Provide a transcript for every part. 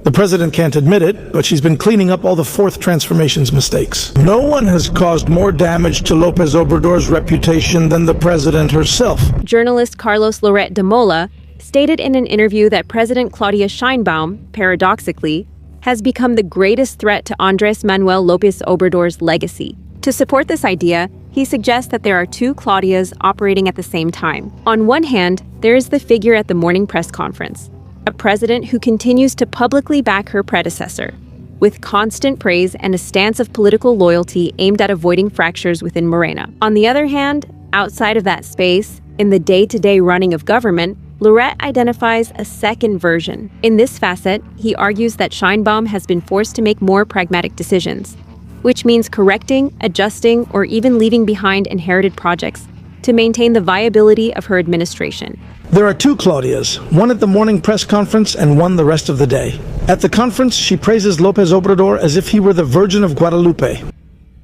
The president can't admit it, but she's been cleaning up all the fourth transformation's mistakes. No one has caused more damage to López Obrador's reputation than the president herself. Journalist Carlos Loret de Mola stated in an interview that President Claudia Sheinbaum, paradoxically, has become the greatest threat to Andrés Manuel López Obrador's legacy. To support this idea, he suggests that there are two Claudias operating at the same time. On one hand, there is the figure at the morning press conference, a president who continues to publicly back her predecessor, with constant praise and a stance of political loyalty aimed at avoiding fractures within Morena. On the other hand, outside of that space, in the day-to-day running of government, Loret identifies a second version. In this facet, he argues that Sheinbaum has been forced to make more pragmatic decisions, which means correcting, adjusting, or even leaving behind inherited projects to maintain the viability of her administration. There are two Claudias, one at the morning press conference and one the rest of the day. At the conference, she praises López Obrador as if he were the Virgin of Guadalupe.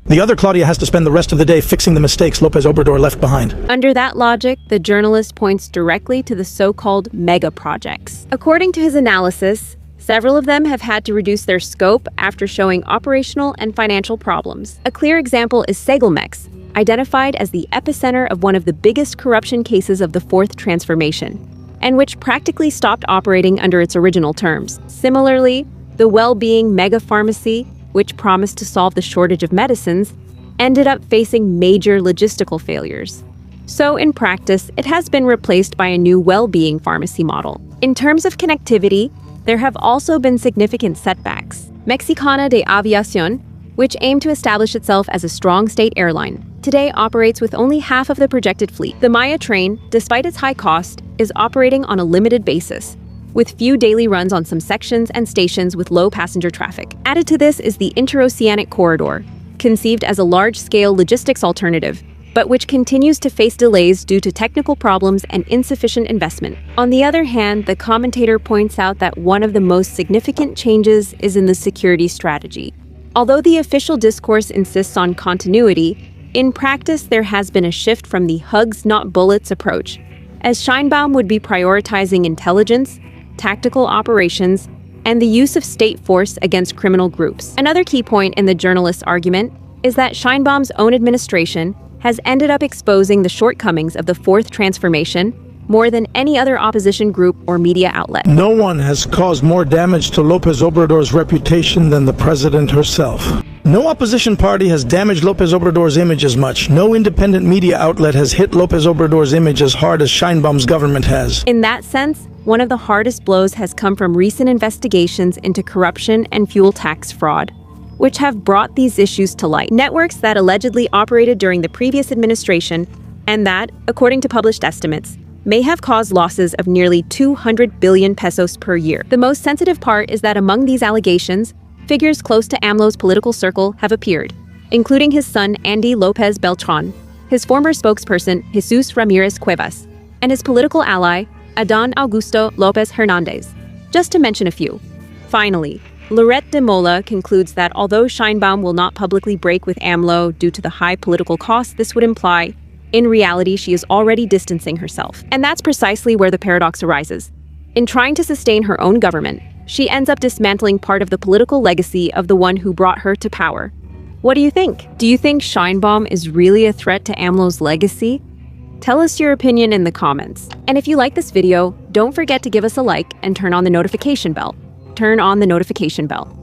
The other Claudia has to spend the rest of the day fixing the mistakes López Obrador left behind. Under that logic, the journalist points directly to the so-called megaprojects. According to his analysis, several of them have had to reduce their scope after showing operational and financial problems. A clear example is Segalmex, identified as the epicenter of one of the biggest corruption cases of the fourth transformation, and which practically stopped operating under its original terms. Similarly, the well-being mega pharmacy, which promised to solve the shortage of medicines, ended up facing major logistical failures. So in practice, it has been replaced by a new well-being pharmacy model. In terms of connectivity, there have also been significant setbacks. Mexicana de Aviación, which aimed to establish itself as a strong state airline, today operates with only half of the projected fleet. The Maya train, despite its high cost, is operating on a limited basis, with few daily runs on some sections and stations with low passenger traffic. Added to this is the Interoceanic Corridor, conceived as a large-scale logistics alternative, but which continues to face delays due to technical problems and insufficient investment. On the other hand, the commentator points out that one of the most significant changes is in the security strategy. Although the official discourse insists on continuity, in practice there has been a shift from the hugs not bullets approach, as Sheinbaum would be prioritizing intelligence, tactical operations, and the use of state force against criminal groups. Another key point in the journalist's argument is that Sheinbaum's own administration has ended up exposing the shortcomings of the fourth transformation more than any other opposition group or media outlet. No one has caused more damage to López Obrador's reputation than the president herself. No opposition party has damaged López Obrador's image as much. No independent media outlet has hit López Obrador's image as hard as Sheinbaum's government has. In that sense, one of the hardest blows has come from recent investigations into corruption and fuel tax fraud, which have brought these issues to light. Networks that allegedly operated during the previous administration and that, according to published estimates, may have caused losses of nearly 200 billion pesos per year. The most sensitive part is that among these allegations, figures close to AMLO's political circle have appeared, including his son Andy López Beltrán, his former spokesperson Jesus Ramirez Cuevas, and his political ally Adán Augusto López Hernández, just to mention a few. Finally, Loret de Mola concludes that although Sheinbaum will not publicly break with AMLO due to the high political costs this would imply, in reality she is already distancing herself. And that's precisely where the paradox arises. In trying to sustain her own government, she ends up dismantling part of the political legacy of the one who brought her to power. What do you think? Do you think Sheinbaum is really a threat to AMLO's legacy? Tell us your opinion in the comments. And if you like this video, don't forget to give us a like and turn on the notification bell. Turn on the notification bell.